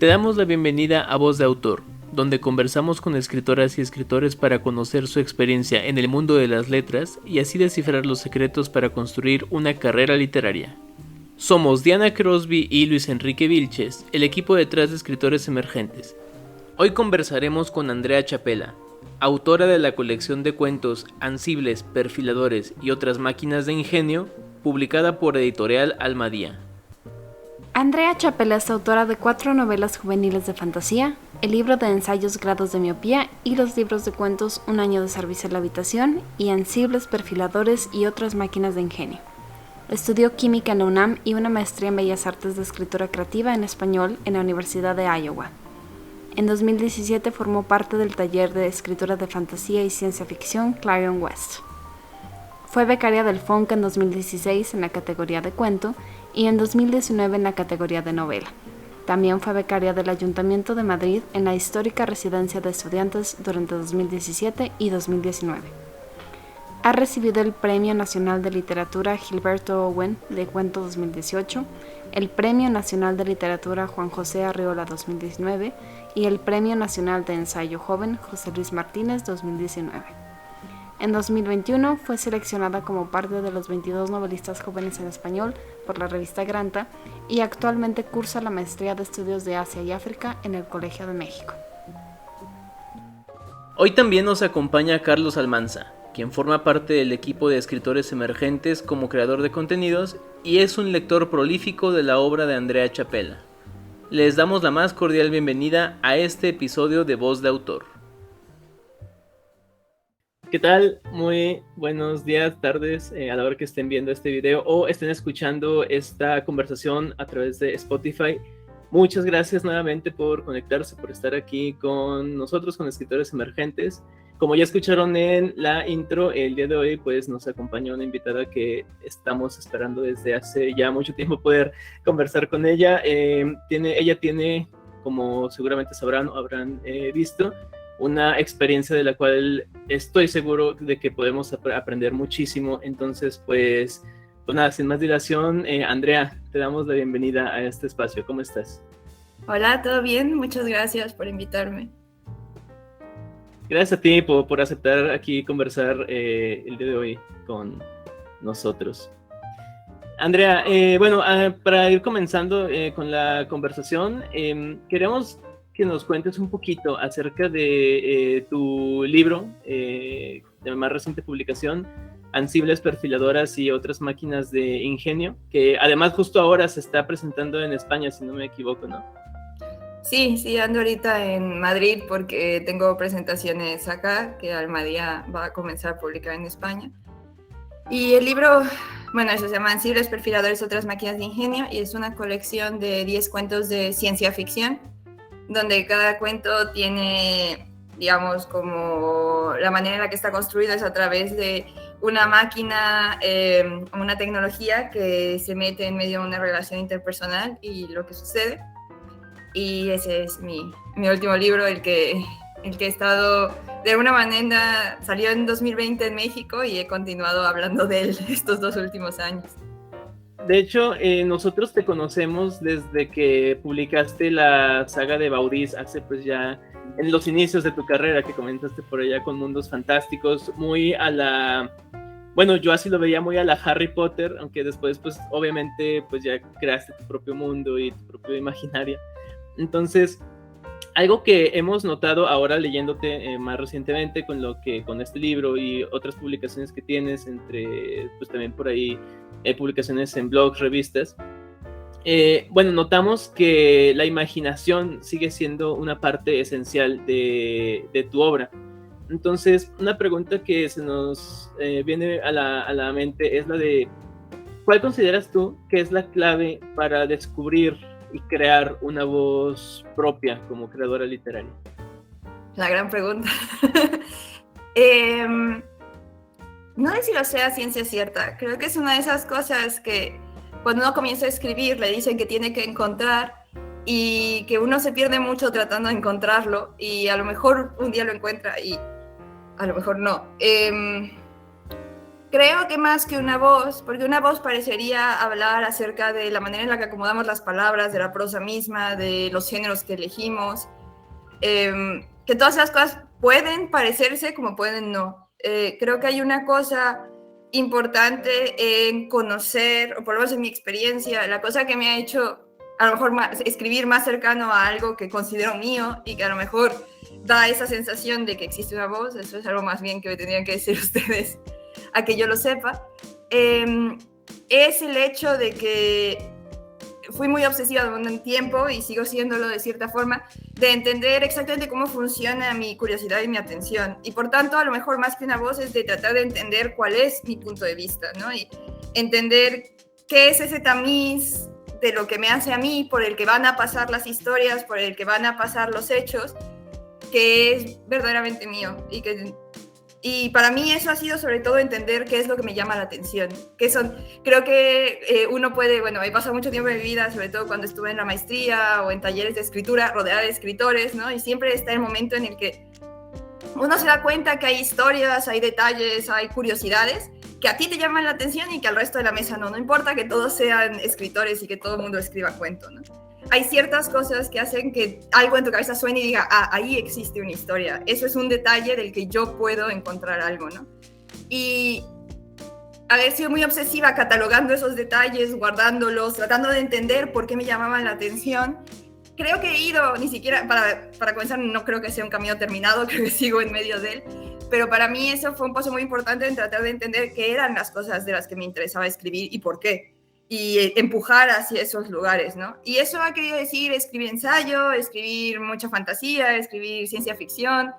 Te damos la bienvenida a Voz de Autor, donde conversamos con escritoras y escritores para conocer su experiencia en el mundo de las letras y así descifrar los secretos para construir una carrera literaria. Somos Diana Crosby y Luis Enrique Vilches, el equipo detrás de Escritores Emergentes. Hoy conversaremos con Andrea Chapela, autora de la colección de cuentos Ansibles, Perfiladores y otras máquinas de ingenio, publicada por Editorial Almadía. Andrea Chapela es autora de 4 novelas juveniles de fantasía, el libro de ensayos Grados de Miopía y los libros de cuentos Un año de servicio a la habitación y Ansibles, Perfiladores y otras máquinas de ingenio. Estudió química en la UNAM y una maestría en Bellas Artes de Escritura Creativa en Español en la Universidad de Iowa. En 2017 formó parte del taller de escritura de fantasía y ciencia ficción Clarion West. Fue becaria del FONCA en 2016 en la categoría de cuento y en 2019 en la categoría de novela. También fue becaria del Ayuntamiento de Madrid en la histórica residencia de estudiantes durante 2017 y 2019. Ha recibido el Premio Nacional de Literatura Gilberto Owen de Cuento 2018, el Premio Nacional de Literatura Juan José Arriola 2019 y el Premio Nacional de Ensayo Joven José Luis Martínez 2019. En 2021 fue seleccionada como parte de los 22 novelistas jóvenes en español por la revista Granta y actualmente cursa la maestría de estudios de Asia y África en el Colegio de México. Hoy también nos acompaña Carlos Almanza, quien forma parte del equipo de Escritores Emergentes como creador de contenidos y es un lector prolífico de la obra de Andrea Chapela. Les damos la más cordial bienvenida a este episodio de Voz de Autor. ¿Qué tal? Muy buenos días, tardes, a la hora que estén viendo este video o estén escuchando esta conversación a través de Spotify. Muchas gracias nuevamente por conectarse, por estar aquí con nosotros, con Escritores Emergentes. Como ya escucharon en la intro, el día de hoy pues nos acompaña una invitada que estamos esperando desde hace ya mucho tiempo poder conversar con ella. Ella tiene, como seguramente sabrán o habrán visto, una experiencia de la cual estoy seguro de que podemos aprender muchísimo. Entonces, pues nada, sin más dilación, Andrea, te damos la bienvenida a este espacio. ¿Cómo estás? Hola, ¿todo bien? Muchas gracias por invitarme. Gracias a ti por aceptar aquí conversar el día de hoy con nosotros. Andrea, para ir comenzando con la conversación, queremos que nos cuentes un poquito acerca de tu libro de más reciente publicación, Ansibles, Perfiladoras y otras máquinas de ingenio, que además justo ahora se está presentando en España, si no me equivoco, ¿no? Sí, ando ahorita en Madrid porque tengo presentaciones acá, que Almadía va a comenzar a publicar en España. Y el libro, bueno, eso se llama Ansibles, Perfiladores y otras máquinas de ingenio y es una colección de 10 cuentos de ciencia ficción, donde cada cuento tiene, digamos, como la manera en la que está construido es a través de una máquina, una tecnología que se mete en medio de una relación interpersonal y lo que sucede. Y ese es mi último libro, el que he estado, de alguna manera, salió en 2020 en México y he continuado hablando de él estos 2 últimos años. De hecho, nosotros te conocemos desde que publicaste la saga de Baudís hace pues ya en los inicios de tu carrera, que comentaste por allá con Mundos Fantásticos, muy a la... Bueno, yo así lo veía muy a la Harry Potter, aunque después pues obviamente pues ya creaste tu propio mundo y tu propio imaginario. Entonces, algo que hemos notado ahora leyéndote más recientemente con este libro y otras publicaciones que tienes, entre pues también por ahí publicaciones en blogs, revistas, notamos que la imaginación sigue siendo una parte esencial de tu obra. Entonces, una pregunta que se nos viene a la mente es la de ¿cuál consideras tú que es la clave para descubrir y crear una voz propia como creadora literaria? La gran pregunta. No sé si lo sea ciencia cierta. Creo que es una de esas cosas que cuando uno comienza a escribir le dicen que tiene que encontrar y que uno se pierde mucho tratando de encontrarlo y a lo mejor un día lo encuentra y a lo mejor no. Creo que más que una voz, porque una voz parecería hablar acerca de la manera en la que acomodamos las palabras, de la prosa misma, de los géneros que elegimos, que todas esas cosas pueden parecerse como pueden no. Creo que hay una cosa importante en conocer, o por lo menos en mi experiencia, la cosa que me ha hecho a lo mejor escribir más cercano a algo que considero mío y que a lo mejor da esa sensación de que existe una voz. Eso es algo más bien que me tendrían que decir ustedes a que yo lo sepa, es el hecho de que fui muy obsesiva durante un tiempo y sigo siéndolo de cierta forma, de entender exactamente cómo funciona mi curiosidad y mi atención. Y por tanto, a lo mejor más que una voz es de tratar de entender cuál es mi punto de vista, ¿no? Y entender qué es ese tamiz de lo que me hace a mí, por el que van a pasar las historias, por el que van a pasar los hechos, que es verdaderamente mío y para mí eso ha sido sobre todo entender qué es lo que me llama la atención. Creo que uno puede, bueno, he pasado mucho tiempo en mi vida, sobre todo cuando estuve en la maestría o en talleres de escritura, rodeada de escritores, ¿no? Y siempre está el momento en el que uno se da cuenta que hay historias, hay detalles, hay curiosidades que a ti te llaman la atención y que al resto de la mesa no. No importa que todos sean escritores y que todo el mundo escriba cuento, ¿no? Hay ciertas cosas que hacen que algo en tu cabeza suene y diga, ahí existe una historia. Eso es un detalle del que yo puedo encontrar algo, ¿no? Y haber sido muy obsesiva catalogando esos detalles, guardándolos, tratando de entender por qué me llamaban la atención. Creo que he ido, ni siquiera, para comenzar, no creo que sea un camino terminado, creo que sigo en medio de él, pero para mí eso fue un paso muy importante en tratar de entender qué eran las cosas de las que me interesaba escribir y por qué. Y empujar hacia esos lugares, ¿no? Y eso ha querido decir escribir ensayo, escribir mucha fantasía, escribir ciencia ficción,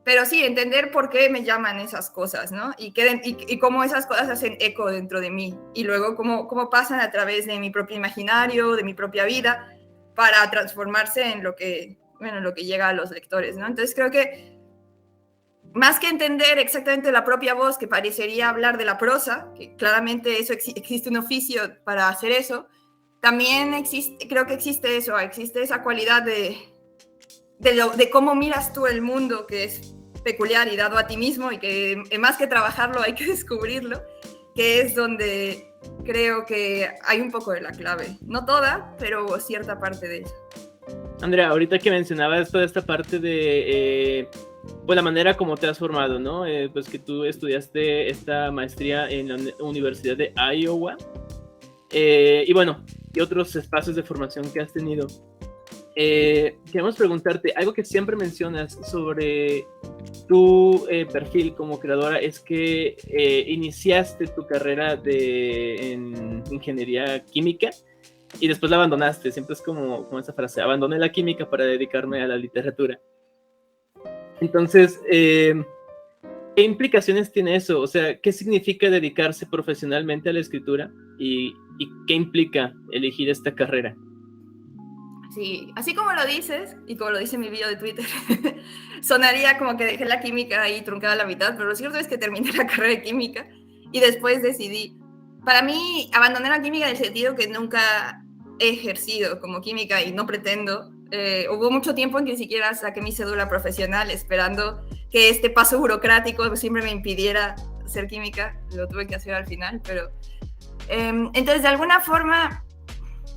pero sí, entender por qué me llaman esas cosas, ¿no? Y cómo esas cosas hacen eco dentro de mí, y luego cómo pasan a través de mi propio imaginario, de mi propia vida, para transformarse en lo que llega a los lectores, ¿no? Entonces creo que más que entender exactamente la propia voz, que parecería hablar de la prosa, que claramente existe un oficio para hacer eso, también creo que existe esa cualidad de cómo miras tú el mundo, que es peculiar y dado a ti mismo, y que más que trabajarlo hay que descubrirlo, que es donde creo que hay un poco de la clave. No toda, pero cierta parte de ella. Andrea, ahorita que mencionabas toda esta parte de pues la manera como te has formado, ¿no? Pues que tú estudiaste esta maestría en la Universidad de Iowa, y bueno, y otros espacios de formación que has tenido. Queremos preguntarte, algo que siempre mencionas sobre tu perfil como creadora es que iniciaste tu carrera en ingeniería química y después la abandonaste. Siempre es como esa frase, abandoné la química para dedicarme a la literatura. Entonces, ¿qué implicaciones tiene eso? O sea, ¿qué significa dedicarse profesionalmente a la escritura? ¿Y qué implica elegir esta carrera? Sí, así como lo dices, y como lo dice mi video de Twitter, sonaría como que dejé la química ahí truncada a la mitad, pero lo cierto es que terminé la carrera de química y después decidí. Para mí, abandoné la química en el sentido que nunca he ejercido como química y no pretendo. Hubo mucho tiempo en que ni siquiera saqué mi cédula profesional esperando que este paso burocrático siempre me impidiera ser química. Lo tuve que hacer al final, pero... entonces, de alguna forma,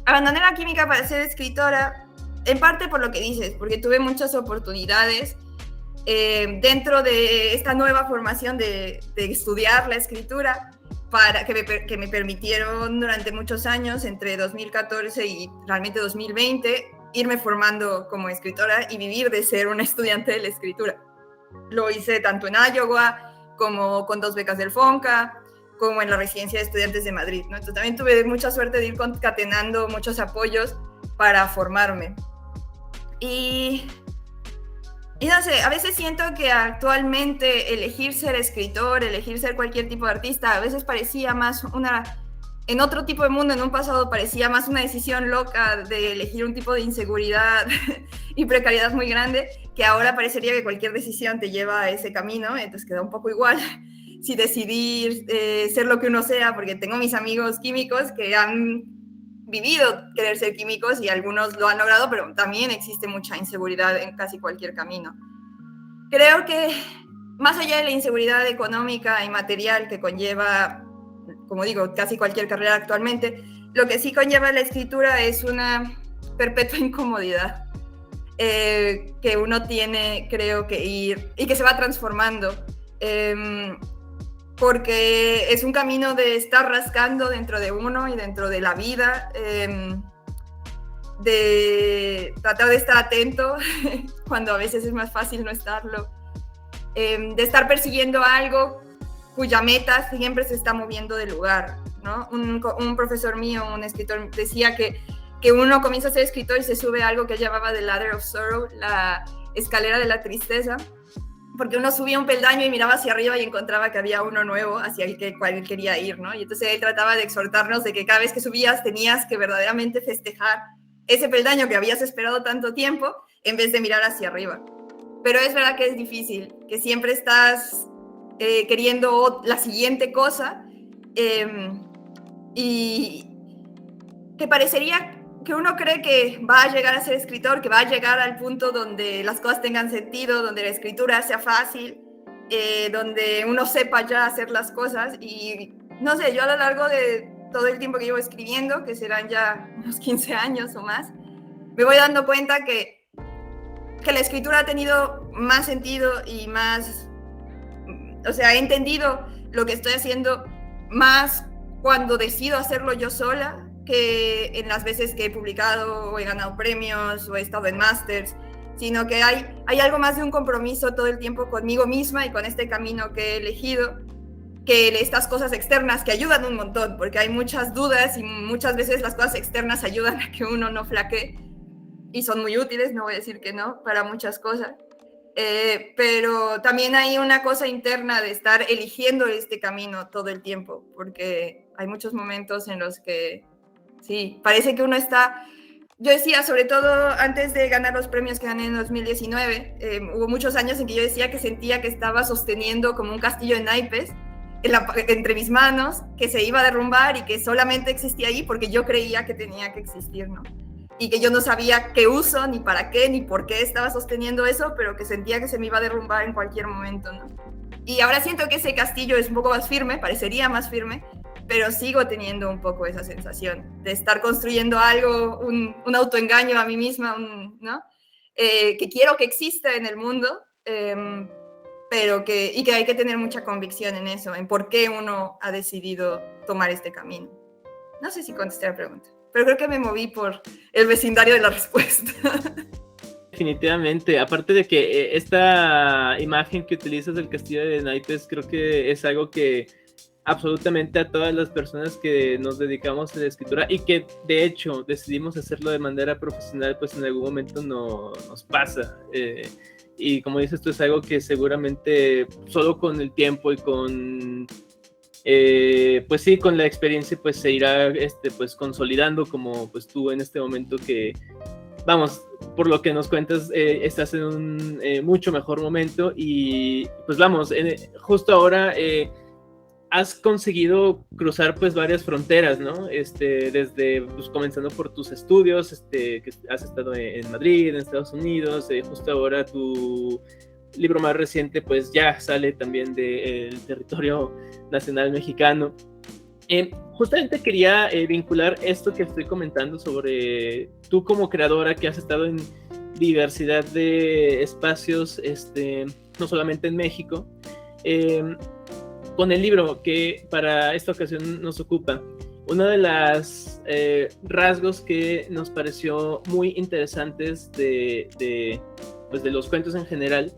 abandoné la química para ser escritora, en parte por lo que dices, porque tuve muchas oportunidades dentro de esta nueva formación de estudiar la escritura, que me permitieron durante muchos años, entre 2014 y realmente 2020, irme formando como escritora y vivir de ser una estudiante de la escritura. Lo hice tanto en Iowa como con 2 becas del FONCA, como en la residencia de estudiantes de Madrid, ¿no? Entonces también tuve mucha suerte de ir concatenando muchos apoyos para formarme. Y no sé, a veces siento que actualmente elegir ser escritor, elegir ser cualquier tipo de artista, a veces parecía más en otro tipo de mundo, en un pasado parecía más una decisión loca de elegir un tipo de inseguridad y precariedad muy grande, que ahora parecería que cualquier decisión te lleva a ese camino, entonces queda un poco igual si decidir ser lo que uno sea, porque tengo mis amigos químicos que han vivido querer ser químicos y algunos lo han logrado, pero también existe mucha inseguridad en casi cualquier camino. Creo que más allá de la inseguridad económica y material que conlleva, como digo, casi cualquier carrera actualmente, lo que sí conlleva la escritura es una perpetua incomodidad que uno tiene, creo que ir, y que se va transformando, porque es un camino de estar rascando dentro de uno y dentro de la vida, de tratar de estar atento cuando a veces es más fácil no estarlo, de estar persiguiendo algo cuya meta siempre se está moviendo de lugar, ¿no? Un profesor mío, un escritor, decía que uno comienza a ser escritor y se sube a algo que llamaba The Ladder of Sorrow, la escalera de la tristeza, porque uno subía un peldaño y miraba hacia arriba y encontraba que había uno nuevo hacia el cual él quería ir, ¿no? Y entonces él trataba de exhortarnos de que cada vez que subías tenías que verdaderamente festejar ese peldaño que habías esperado tanto tiempo en vez de mirar hacia arriba. Pero es verdad que es difícil, que siempre estás queriendo la siguiente cosa, y que parecería que uno cree que va a llegar a ser escritor, que va a llegar al punto donde las cosas tengan sentido, donde la escritura sea fácil, donde uno sepa ya hacer las cosas. Y no sé, yo a lo largo de todo el tiempo que llevo escribiendo, que serán ya unos 15 años o más, me voy dando cuenta que la escritura ha tenido más sentido y más, o sea, he entendido lo que estoy haciendo más cuando decido hacerlo yo sola, que en las veces que he publicado o he ganado premios o he estado en másters, sino que hay algo más de un compromiso todo el tiempo conmigo misma y con este camino que he elegido, que estas cosas externas que ayudan un montón, porque hay muchas dudas y muchas veces las cosas externas ayudan a que uno no flaquee y son muy útiles, no voy a decir que no, para muchas cosas. Pero también hay una cosa interna de estar eligiendo este camino todo el tiempo, porque hay muchos momentos en los que sí, parece que uno está... Yo decía, sobre todo antes de ganar los premios que gané en 2019, hubo muchos años en que yo decía que sentía que estaba sosteniendo como un castillo de naipes entre mis manos, que se iba a derrumbar y que solamente existía ahí porque yo creía que tenía que existir, ¿no? Y que yo no sabía qué uso, ni para qué, ni por qué estaba sosteniendo eso, pero que sentía que se me iba a derrumbar en cualquier momento, ¿no? Y ahora siento que ese castillo es un poco más firme, parecería más firme, pero sigo teniendo un poco esa sensación de estar construyendo algo, un autoengaño a mí misma, ¿no? Que quiero que exista en el mundo, pero que hay que tener mucha convicción en eso, en por qué uno ha decidido tomar este camino. No sé si contesté la pregunta, pero creo que me moví por el vecindario de la respuesta. Definitivamente, aparte de que esta imagen que utilizas del castillo de naipes, creo que es algo que absolutamente a todas las personas que nos dedicamos a la escritura y que de hecho decidimos hacerlo de manera profesional, pues en algún momento nos pasa. Y como dices tú, es algo que seguramente solo con el tiempo y con pues sí, con la experiencia pues se irá pues consolidando, como pues tú en este momento que, vamos, por lo que nos cuentas, estás en un mucho mejor momento y pues vamos, justo ahora has conseguido cruzar pues varias fronteras, ¿no? Desde pues, comenzando por tus estudios, que has estado en Madrid, en Estados Unidos, justo ahora tu libro más reciente pues ya sale también del territorio nacional mexicano. Justamente quería vincular esto que estoy comentando sobre tú como creadora que has estado en diversidad de espacios, no solamente en México, con el libro que para esta ocasión nos ocupa. Uno de los rasgos que nos pareció muy interesantes de los cuentos en general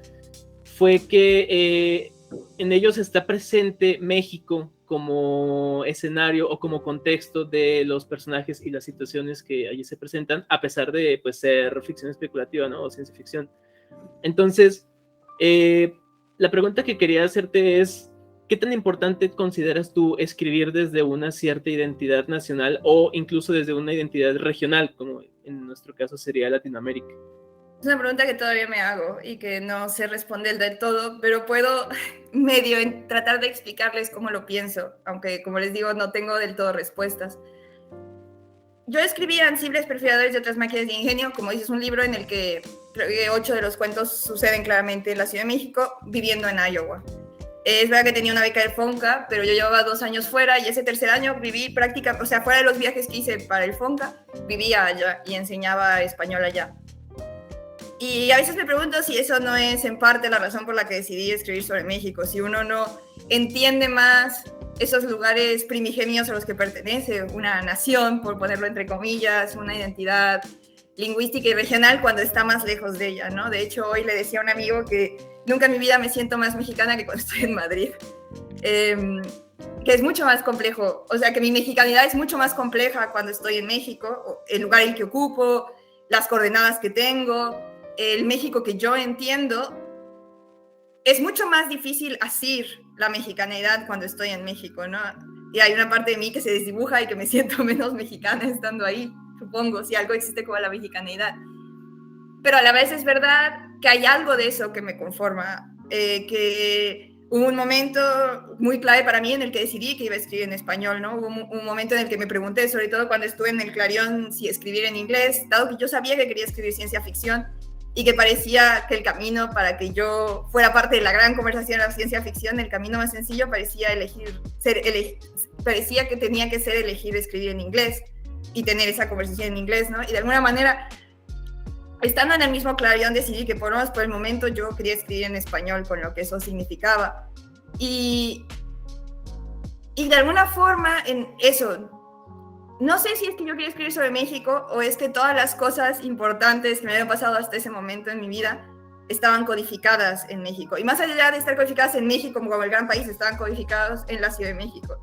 fue que en ellos está presente México como escenario o como contexto de los personajes y las situaciones que allí se presentan, a pesar de pues, ser ficción especulativa, ¿no? O ciencia ficción. Entonces, la pregunta que quería hacerte es, ¿qué tan importante consideras tú escribir desde una cierta identidad nacional o incluso desde una identidad regional, como en nuestro caso sería Latinoamérica? Es una pregunta que todavía me hago y que no sé responder del todo, pero puedo medio tratar de explicarles cómo lo pienso, aunque como les digo no tengo del todo respuestas. Yo escribí Ansibles Perfiladores y otras máquinas de ingenio, como dices, un libro en el que creo que 8 de los cuentos suceden claramente en la Ciudad de México, viviendo en Iowa. Es verdad que tenía una beca de FONCA, pero yo llevaba 2 años fuera y ese tercer año viví prácticamente, o sea, fuera de los viajes que hice para el FONCA, vivía allá y enseñaba español allá. Y a veces me pregunto si eso no es en parte la razón por la que decidí escribir sobre México, si uno no entiende más esos lugares primigenios a los que pertenece una nación, por ponerlo entre comillas, una identidad lingüística y regional cuando está más lejos de ella, ¿no? De hecho, hoy le decía a un amigo que nunca en mi vida me siento más mexicana que cuando estoy en Madrid, que es mucho más complejo, o sea, que mi mexicanidad es mucho más compleja cuando estoy en México, el lugar en que ocupo, las coordenadas que tengo, el México que yo entiendo. Es mucho más difícil asir la mexicanidad cuando estoy en México, ¿no? Y hay una parte de mí que se desdibuja y que me siento menos mexicana estando ahí, supongo, si algo existe como la mexicanidad. Pero a la vez es verdad que hay algo de eso que me conforma, que hubo un momento muy clave para mí en el que decidí que iba a escribir en español, ¿no? Hubo un momento en el que me pregunté, sobre todo cuando estuve en el Clarion, si escribir en inglés, dado que yo sabía que quería escribir ciencia ficción y que parecía que el camino para que yo fuera parte de la gran conversación de la ciencia ficción, el camino más sencillo parecía parecía que tenía que ser elegir escribir en inglés y tener esa conversación en inglés, ¿no? Y de alguna manera, estando en el mismo Clarion, decidí que por lo menos por el momento yo quería escribir en español con lo que eso significaba. Y de alguna forma, en eso, no sé si es que yo quería escribir sobre México o es que todas las cosas importantes que me habían pasado hasta ese momento en mi vida estaban codificadas en México. Y más allá de estar codificadas en México como el gran país, estaban codificadas en la Ciudad de México.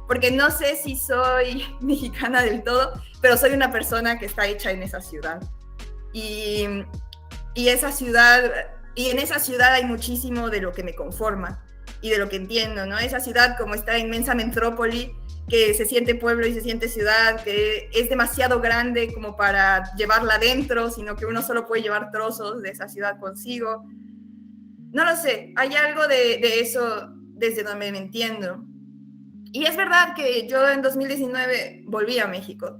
Porque no sé si soy mexicana del todo, pero soy una persona que está hecha en esa ciudad. Y en esa ciudad hay muchísimo de lo que me conforma y de lo que entiendo, ¿no? Esa ciudad como esta inmensa metrópoli que se siente pueblo y se siente ciudad, que es demasiado grande como para llevarla adentro, sino que uno solo puede llevar trozos de esa ciudad consigo. No lo sé, hay algo de eso desde donde me entiendo. Y es verdad que yo en 2019 volví a México,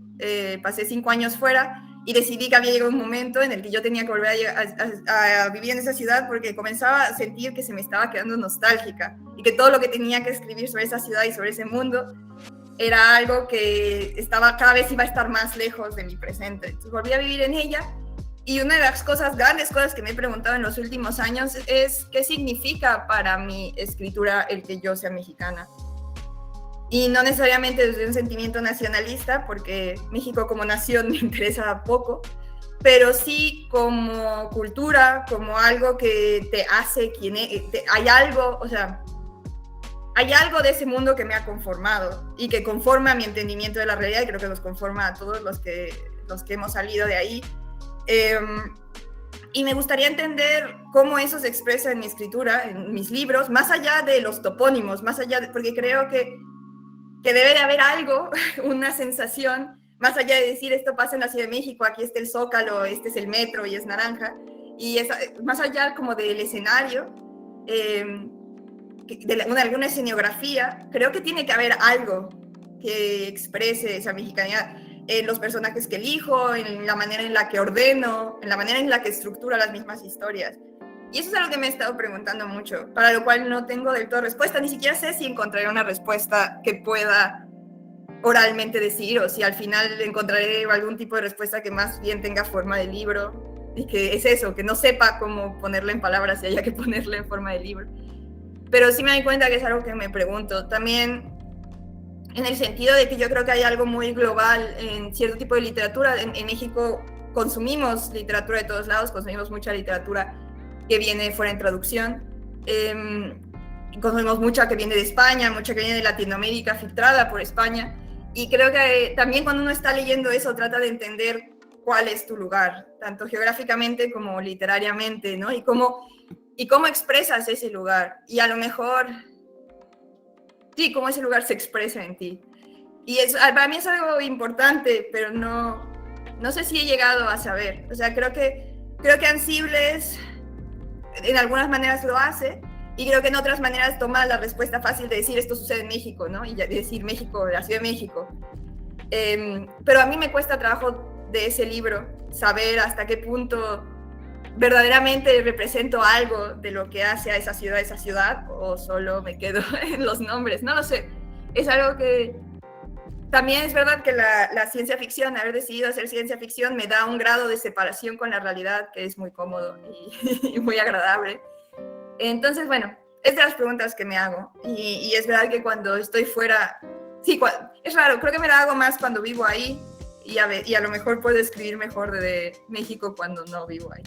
pasé 5 años fuera y decidí que había llegado un momento en el que yo tenía que volver a vivir en esa ciudad porque comenzaba a sentir que se me estaba quedando nostálgica y que todo lo que tenía que escribir sobre esa ciudad y sobre ese mundo era algo que cada vez iba a estar más lejos de mi presente. Entonces volví a vivir en ella y una de las grandes cosas que me he preguntado en los últimos años es qué significa para mi escritura el que yo sea mexicana. Y no necesariamente desde un sentimiento nacionalista, porque México como nación me interesa poco, pero sí como cultura, como algo que te hace quien es. Hay algo, o sea, hay algo de ese mundo que me ha conformado y que conforma mi entendimiento de la realidad y creo que nos conforma a todos los que hemos salido de ahí. Y me gustaría entender cómo eso se expresa en mi escritura, en mis libros, más allá de los topónimos, porque creo que debe de haber algo, una sensación, más allá de decir esto pasa en la Ciudad de México, aquí está el Zócalo, este es el metro y es naranja, y más allá como del escenario, de alguna escenografía, creo que tiene que haber algo que exprese esa mexicanidad en los personajes que elijo, en la manera en la que ordeno, en la manera en la que estructura las mismas historias. Y eso es algo que me he estado preguntando mucho, para lo cual no tengo del todo respuesta. Ni siquiera sé si encontraré una respuesta que pueda oralmente decir o si al final encontraré algún tipo de respuesta que más bien tenga forma de libro y que es eso, que no sepa cómo ponerla en palabras si haya que ponerla en forma de libro. Pero sí me doy cuenta que es algo que me pregunto. También en el sentido de que yo creo que hay algo muy global en cierto tipo de literatura. En México consumimos literatura de todos lados, consumimos mucha literatura que viene fuera en traducción, consumimos mucha que viene de España, mucha que viene de Latinoamérica, filtrada por España, y creo que también cuando uno está leyendo eso trata de entender cuál es tu lugar, tanto geográficamente como literariamente, ¿no? Y cómo expresas ese lugar, y a lo mejor, sí, cómo ese lugar se expresa en ti. Y eso, para mí es algo importante, pero no sé si he llegado a saber. O sea, creo que Ansibles en algunas maneras lo hace, y creo que en otras maneras toma la respuesta fácil de decir esto sucede en México, ¿no? Y decir México, la Ciudad de México. Pero a mí me cuesta trabajo de ese libro saber hasta qué punto verdaderamente represento algo de lo que hace a esa ciudad, o solo me quedo en los nombres, no lo sé. Es algo que también es verdad que la ciencia ficción, haber decidido hacer ciencia ficción, me da un grado de separación con la realidad que es muy cómodo y muy agradable. Entonces, bueno, es de las preguntas que me hago. Y es verdad que cuando estoy fuera, sí, es raro, creo que me la hago más cuando vivo ahí, y a lo mejor puedo escribir mejor de México cuando no vivo ahí.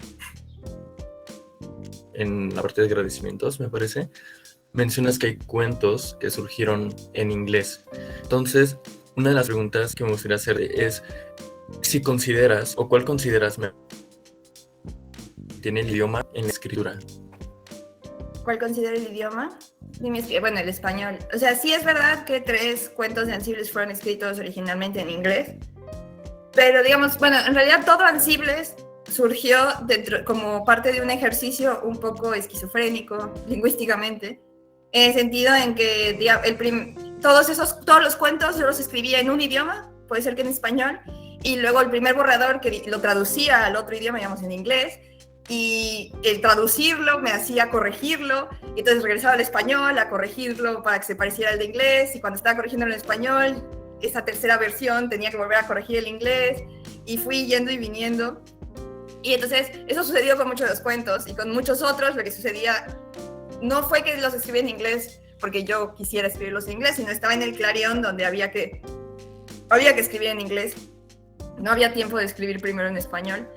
En la parte de agradecimientos, me parece, mencionas que hay cuentos que surgieron en inglés. Entonces, una de las preguntas que me gustaría hacer es si consideras, o cuál consideras tiene el idioma en la escritura. ¿Cuál considero el idioma? Bueno, el español. O sea, sí es verdad que 3 cuentos de Ansibles fueron escritos originalmente en inglés, pero digamos, bueno, en realidad todo Ansibles surgió como parte de un ejercicio un poco esquizofrénico lingüísticamente, en el sentido en que todos los cuentos yo los escribía en un idioma, puede ser que en español, y luego el primer borrador que lo traducía al otro idioma, digamos en inglés, y el traducirlo me hacía corregirlo, y entonces regresaba al español a corregirlo para que se pareciera al de inglés, y cuando estaba corrigiendo en español, esa tercera versión tenía que volver a corregir el inglés, y fui yendo y viniendo. Y entonces eso sucedió con muchos de los cuentos, y con muchos otros lo que sucedía no fue que los escribí en inglés porque yo quisiera escribirlos en inglés, sino estaba en el Clarion donde había que escribir en inglés. No había tiempo de escribir primero en español.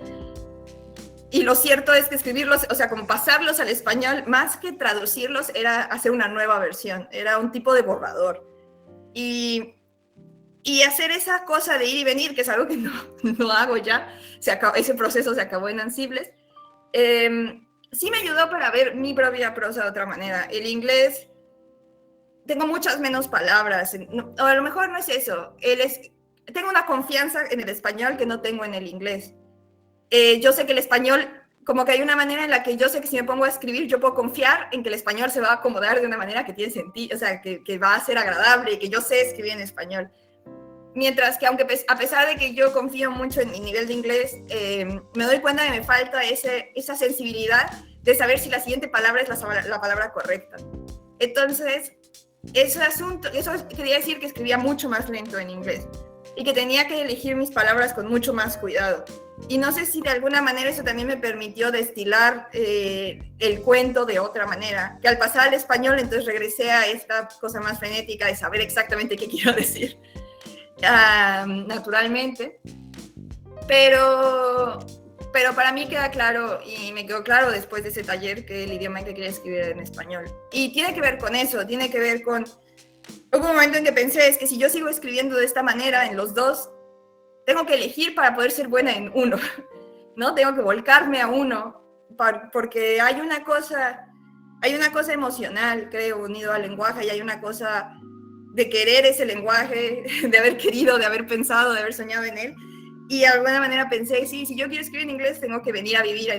Y lo cierto es que escribirlos, o sea, como pasarlos al español, más que traducirlos, era hacer una nueva versión, era un tipo de borrador. Y hacer esa cosa de ir y venir, que es algo que no hago ya, ese proceso se acabó en Ansibles, sí me ayudó para ver mi propia prosa de otra manera. El inglés, tengo muchas menos palabras, o a lo mejor no es eso, tengo una confianza en el español que no tengo en el inglés. Yo sé que el español, como que hay una manera en la que yo sé que si me pongo a escribir, yo puedo confiar en que el español se va a acomodar de una manera que tiene sentido, o sea, que va a ser agradable y que yo sé escribir en español. Mientras que, aunque a pesar de que yo confío mucho en mi nivel de inglés, me doy cuenta que me falta esa sensibilidad de saber si la siguiente palabra es la palabra correcta. Entonces, eso quería decir que escribía mucho más lento en inglés y que tenía que elegir mis palabras con mucho más cuidado. Y no sé si de alguna manera eso también me permitió destilar el cuento de otra manera, que al pasar al español entonces regresé a esta cosa más frenética de saber exactamente qué quiero decir. Naturalmente, pero para mí queda claro, y me quedó claro después de ese taller, que el idioma en que quería escribir era en español. Y tiene que ver con eso, tiene que ver con... Hubo un momento en que pensé, es que si yo sigo escribiendo de esta manera en los dos, tengo que elegir para poder ser buena en uno, ¿no? Tengo que volcarme a uno, porque hay una cosa emocional, creo, unido al lenguaje, y hay una cosa de querer ese lenguaje, de haber querido, de haber pensado, de haber soñado en él. Y de alguna manera pensé, sí, si yo quiero escribir en inglés, tengo que venir a vivir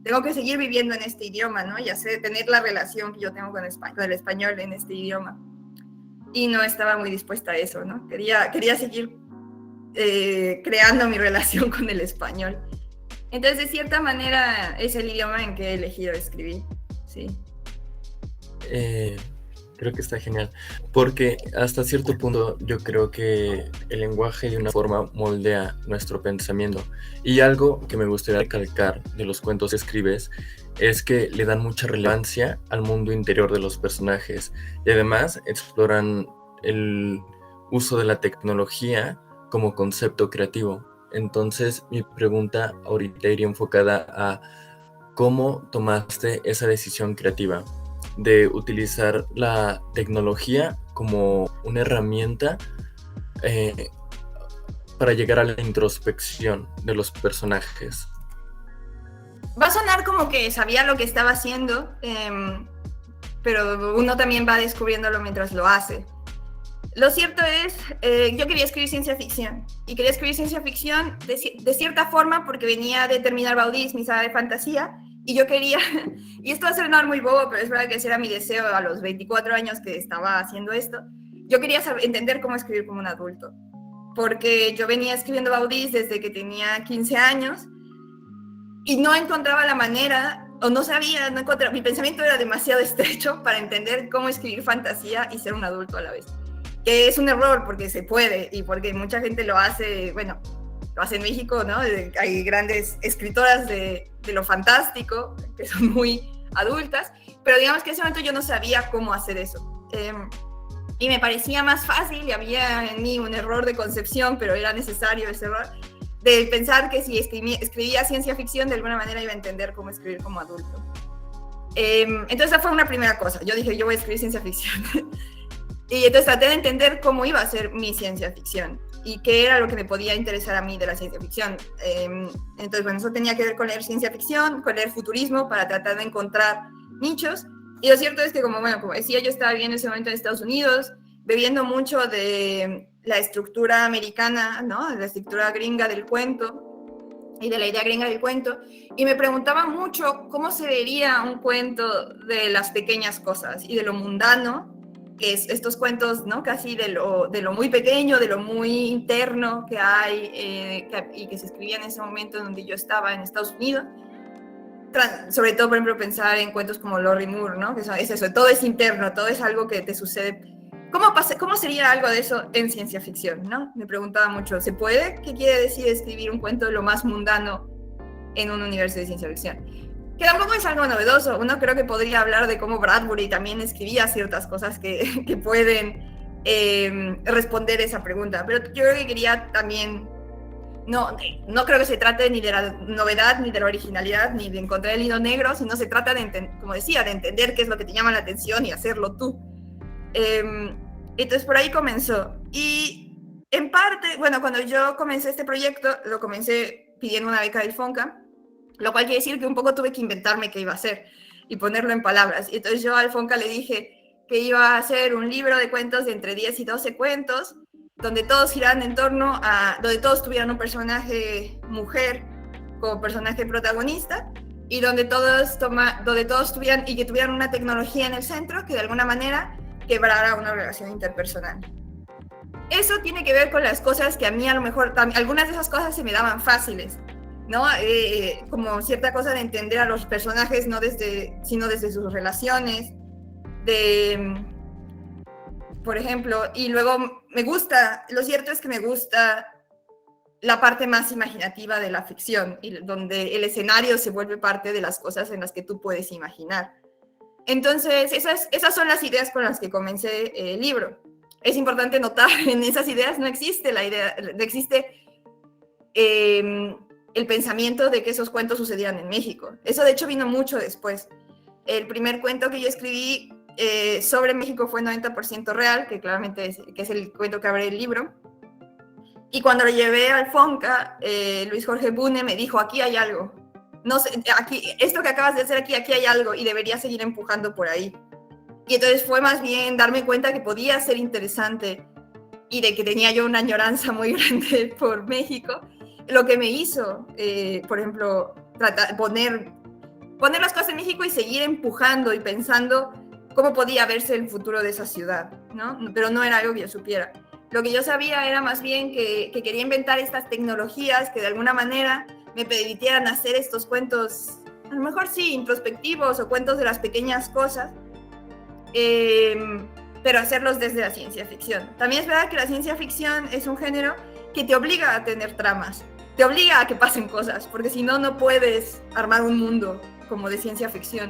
tengo que seguir viviendo en este idioma, ¿no? Y tener la relación que yo tengo con el español en este idioma. Y no estaba muy dispuesta a eso, ¿no? Quería seguir creando mi relación con el español. Entonces, de cierta manera, es el idioma en que he elegido escribir, sí. Creo que está genial, porque hasta cierto punto yo creo que el lenguaje de una forma moldea nuestro pensamiento. Y algo que me gustaría recalcar de los cuentos que escribes es que le dan mucha relevancia al mundo interior de los personajes y además exploran el uso de la tecnología como concepto creativo. Entonces mi pregunta ahorita iría enfocada a cómo tomaste esa decisión creativa de utilizar la tecnología como una herramienta para llegar a la introspección de los personajes. Va a sonar como que sabía lo que estaba haciendo, pero uno también va descubriéndolo mientras lo hace. Lo cierto es, yo quería escribir ciencia ficción, y quería escribir ciencia ficción de cierta forma porque venía de terminar Baudis, mi saga de fantasía, y yo quería, y esto va a sonar muy bobo, pero es verdad que ese era mi deseo a los 24 años que estaba haciendo esto. Yo quería entender cómo escribir como un adulto, porque yo venía escribiendo Baudis desde que tenía 15 años, y no encontraba la manera, o no sabía, no encontraba, mi pensamiento era demasiado estrecho para entender cómo escribir fantasía y ser un adulto a la vez. Que es un error porque se puede y porque mucha gente lo hace, bueno, lo hace en México, ¿no? Hay grandes escritoras de lo fantástico que son muy adultas, pero digamos que en ese momento yo no sabía cómo hacer eso. Y me parecía más fácil, y había en mí un error de concepción, pero era necesario ese error, de pensar que si escribía ciencia ficción, de alguna manera iba a entender cómo escribir como adulto. Entonces esa fue una primera cosa. Yo dije, yo voy a escribir ciencia ficción. Y entonces traté de entender cómo iba a ser mi ciencia ficción y qué era lo que me podía interesar a mí de la ciencia ficción. Entonces, bueno, eso tenía que ver con leer ciencia ficción, con leer futurismo, para tratar de encontrar nichos. Y lo cierto es que, como decía, yo estaba viviendo en ese momento en Estados Unidos, bebiendo mucho de la estructura americana, ¿no? La estructura gringa del cuento y de la idea gringa del cuento, y me preguntaba mucho cómo se vería un cuento de las pequeñas cosas y de lo mundano, que es estos cuentos, ¿no? Casi de lo muy pequeño, de lo muy interno que hay y que se escribía en ese momento donde yo estaba en Estados Unidos. Sobre todo, por ejemplo, pensar en cuentos como Lorrie Moore, ¿no? Que es eso, todo es interno, todo es algo que te sucede. ¿Cómo sería algo de eso en ciencia ficción, ¿no? Me preguntaba mucho, ¿se puede? ¿Qué quiere decir escribir un cuento de lo más mundano en un universo de ciencia ficción? Que tampoco es algo novedoso. Uno creo que podría hablar de cómo Bradbury también escribía ciertas cosas que pueden responder esa pregunta. Pero yo creo que quería también... No creo que se trate ni de la novedad, ni de la originalidad, ni de encontrar el hilo negro, sino se trata de, como decía, de entender qué es lo que te llama la atención y hacerlo tú. Entonces por ahí comenzó. Y en parte, bueno, cuando yo comencé este proyecto, lo comencé pidiendo una beca del FONCA, lo cual quiere decir que un poco tuve que inventarme qué iba a hacer y ponerlo en palabras. Y entonces yo al FONCA le dije que iba a hacer un libro de cuentos de entre 10 y 12 cuentos, donde todos giraran en torno a, donde todos tuvieran un personaje mujer como personaje protagonista, y donde todos tuvieran, y que tuvieran una tecnología en el centro que de alguna manera quebrara una relación interpersonal. Eso tiene que ver con las cosas que a mí a lo mejor, algunas de esas cosas se me daban fáciles, ¿no? Como cierta cosa de entender a los personajes sino desde sus relaciones, por ejemplo, y luego lo cierto es que me gusta la parte más imaginativa de la ficción, y donde el escenario se vuelve parte de las cosas en las que tú puedes imaginar. Entonces, esas son las ideas con las que comencé el libro. Es importante notar, en esas ideas no existe el pensamiento de que esos cuentos sucedían en México. Eso, de hecho, vino mucho después. El primer cuento que yo escribí sobre México fue 90% real, que claramente es el cuento que abre el libro. Y cuando lo llevé al FONCA, Luis Jorge Bune me dijo, aquí hay algo. No sé, esto que acabas de hacer aquí hay algo y deberías seguir empujando por ahí. Y entonces fue más bien darme cuenta que podía ser interesante y de que tenía yo una añoranza muy grande por México, lo que me hizo, por ejemplo, poner las cosas en México y seguir empujando y pensando cómo podía verse el futuro de esa ciudad, ¿no? Pero no era algo que yo supiera. Lo que yo sabía era más bien que quería inventar estas tecnologías que de alguna manera me permitieran hacer estos cuentos, a lo mejor sí, introspectivos o cuentos de las pequeñas cosas, pero hacerlos desde la ciencia ficción. También es verdad que la ciencia ficción es un género que te obliga a tener tramas, te obliga a que pasen cosas, porque si no, no puedes armar un mundo como de ciencia ficción.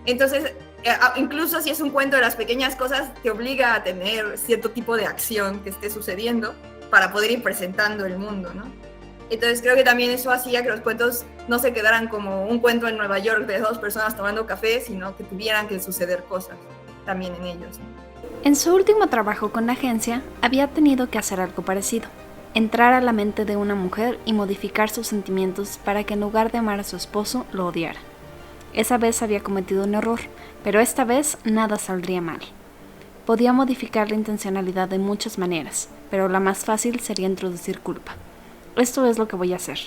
Entonces, incluso si es un cuento de las pequeñas cosas, te obliga a tener cierto tipo de acción que esté sucediendo para poder ir presentando el mundo, ¿no? Entonces creo que también eso hacía que los cuentos no se quedaran como un cuento en Nueva York de dos personas tomando café, sino que tuvieran que suceder cosas también en ellos, ¿no? En su último trabajo con la agencia, había tenido que hacer algo parecido. Entrar a la mente de una mujer y modificar sus sentimientos para que en lugar de amar a su esposo, lo odiara. Esa vez había cometido un error, pero esta vez nada saldría mal. Podía modificar la intencionalidad de muchas maneras, pero la más fácil sería introducir culpa. Esto es lo que voy a hacer.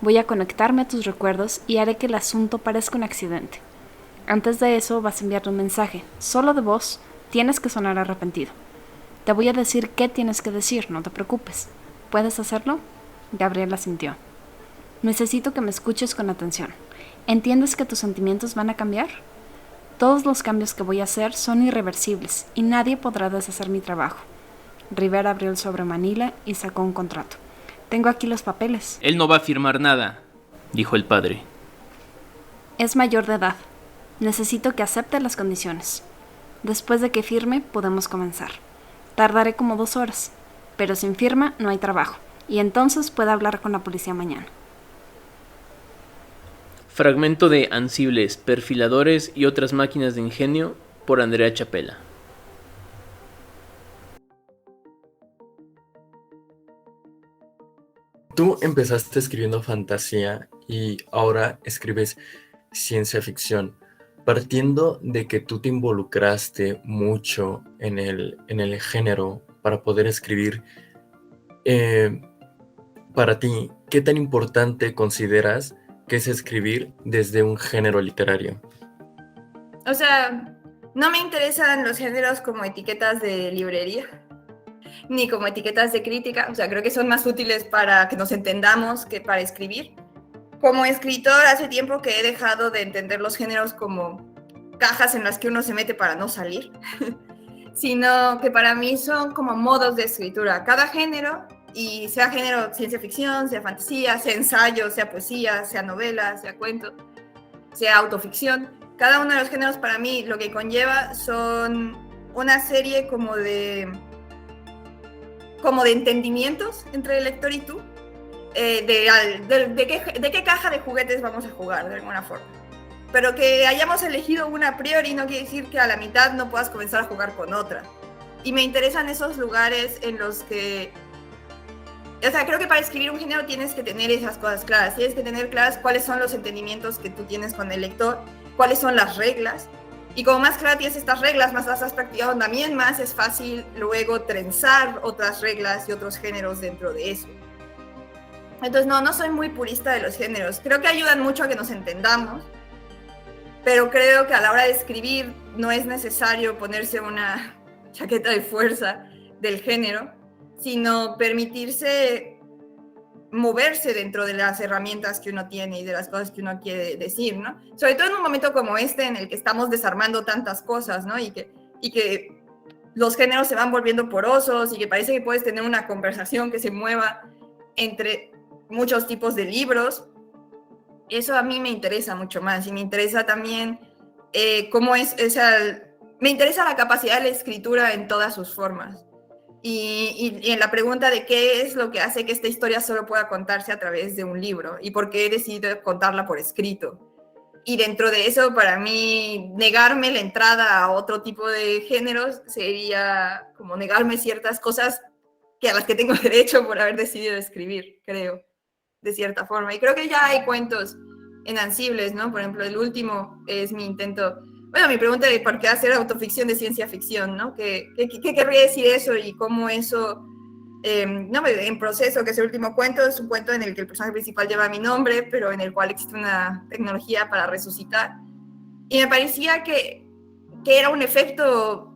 Voy a conectarme a tus recuerdos y haré que el asunto parezca un accidente. Antes de eso vas a enviarle un mensaje, solo de voz. Tienes que sonar arrepentido. Te voy a decir qué tienes que decir, no te preocupes. ¿Puedes hacerlo? Gabriela asintió. Necesito que me escuches con atención. ¿Entiendes que tus sentimientos van a cambiar? Todos los cambios que voy a hacer son irreversibles y nadie podrá deshacer mi trabajo. Rivera abrió el sobre manila y sacó un contrato. Tengo aquí los papeles. Él no va a firmar nada, dijo el padre. Es mayor de edad. Necesito que acepte las condiciones. Después de que firme, podemos comenzar. Tardaré como 2 horas, pero sin firma no hay trabajo, y entonces puede hablar con la policía mañana. Fragmento de Ansibles, perfiladores y otras máquinas de ingenio por Andrea Chapela. Tú empezaste escribiendo fantasía y ahora escribes ciencia ficción. Partiendo de que tú te involucraste mucho en el género para poder escribir, para ti, ¿qué tan importante consideras que es escribir desde un género literario? O sea, no me interesan los géneros como etiquetas de librería, ni como etiquetas de crítica. O sea, creo que son más útiles para que nos entendamos que para escribir. Como escritor, hace tiempo que he dejado de entender los géneros como cajas en las que uno se mete para no salir, sino que para mí son como modos de escritura. Cada género, y sea género ciencia ficción, sea fantasía, sea ensayo, sea poesía, sea novela, sea cuento, sea autoficción, cada uno de los géneros para mí lo que conlleva son una serie como de entendimientos entre el lector y tú, de qué caja de juguetes vamos a jugar de alguna forma. Pero que hayamos elegido una a priori no quiere decir que a la mitad no puedas comenzar a jugar con otra. Y me interesan esos lugares en los que... O sea, creo que para escribir un género tienes que tener esas cosas claras. Tienes que tener claras cuáles son los entendimientos que tú tienes con el lector, cuáles son las reglas. Y como más claras tienes estas reglas, más las has practicado también, más es fácil luego trenzar otras reglas y otros géneros dentro de eso. Entonces, no soy muy purista de los géneros. Creo que ayudan mucho a que nos entendamos, pero creo que a la hora de escribir no es necesario ponerse una chaqueta de fuerza del género, sino permitirse moverse dentro de las herramientas que uno tiene y de las cosas que uno quiere decir, ¿no? Sobre todo en un momento como este en el que estamos desarmando tantas cosas, ¿no? Y que los géneros se van volviendo porosos y que parece que puedes tener una conversación que se mueva entre muchos tipos de libros. Eso a mí me interesa mucho más y me interesa también cómo es esa... Me interesa la capacidad de la escritura en todas sus formas. Y en la pregunta de qué es lo que hace que esta historia solo pueda contarse a través de un libro y por qué he decidido contarla por escrito. Y dentro de eso, para mí, negarme la entrada a otro tipo de géneros sería como negarme ciertas cosas a las que tengo derecho por haber decidido escribir, creo, de cierta forma. Y creo que ya hay cuentos en Ansibles, ¿no? Por ejemplo, el último es mi intento... Bueno, mi pregunta de por qué hacer autoficción de ciencia ficción, ¿no? ¿Qué querría decir eso y cómo eso, en proceso, que es el último cuento, es un cuento en el que el personaje principal lleva mi nombre, pero en el cual existe una tecnología para resucitar. Y me parecía que era un efecto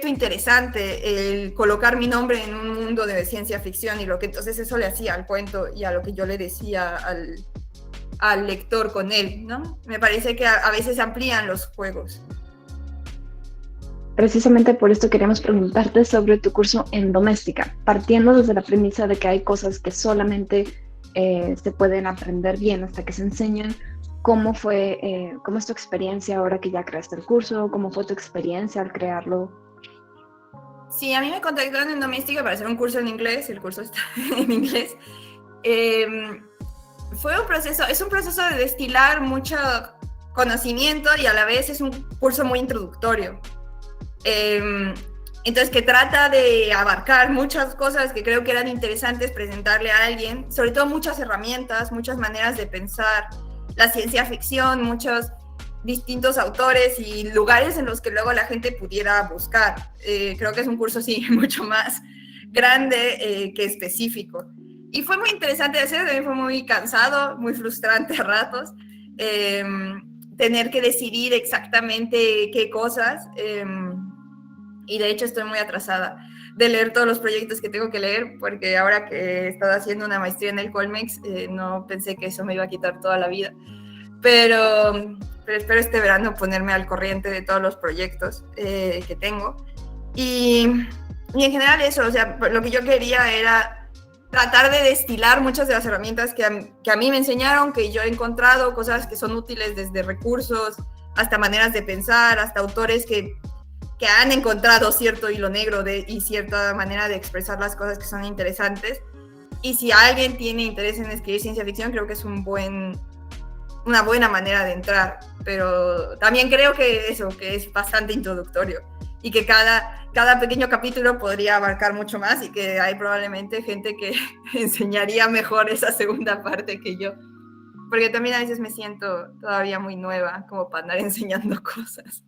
interesante el colocar mi nombre en un mundo de ciencia ficción y lo que entonces eso le hacía al cuento y a lo que yo le decía al lector con él, ¿no? Me parece que a veces amplían los juegos. Precisamente por esto queríamos preguntarte sobre tu curso en doméstica, partiendo desde la premisa de que hay cosas que solamente se pueden aprender bien hasta que se enseñan. ¿Cómo es tu experiencia ahora que ya creaste el curso? ¿Cómo fue tu experiencia al crearlo? Sí, a mí me contactaron en doméstica para hacer un curso en inglés, el curso está en inglés. Fue un proceso, es un proceso de destilar mucho conocimiento y a la vez es un curso muy introductorio. Entonces, que trata de abarcar muchas cosas que creo que eran interesantes presentarle a alguien, sobre todo muchas herramientas, muchas maneras de pensar la ciencia ficción, muchos distintos autores y lugares en los que luego la gente pudiera buscar. Creo que es un curso, sí, mucho más grande que específico. Y fue muy interesante de hacer, también fue muy cansado, muy frustrante a ratos, tener que decidir exactamente qué cosas, y de hecho estoy muy atrasada. de leer todos los proyectos que tengo que leer, porque ahora que he estado haciendo una maestría en el Colmex, no pensé que eso me iba a quitar toda la vida. Pero espero este verano ponerme al corriente de todos los proyectos que tengo. Y en general eso, o sea, lo que yo quería era tratar de destilar muchas de las herramientas que a mí me enseñaron, que yo he encontrado, cosas que son útiles desde recursos hasta maneras de pensar, hasta autores que han encontrado cierto hilo negro y cierta manera de expresar las cosas que son interesantes. Y si alguien tiene interés en escribir ciencia ficción, creo que es una buena manera de entrar, pero también creo que es bastante introductorio y que cada pequeño capítulo podría abarcar mucho más y que hay probablemente gente que enseñaría mejor esa segunda parte que yo, porque también a veces me siento todavía muy nueva como para andar enseñando cosas.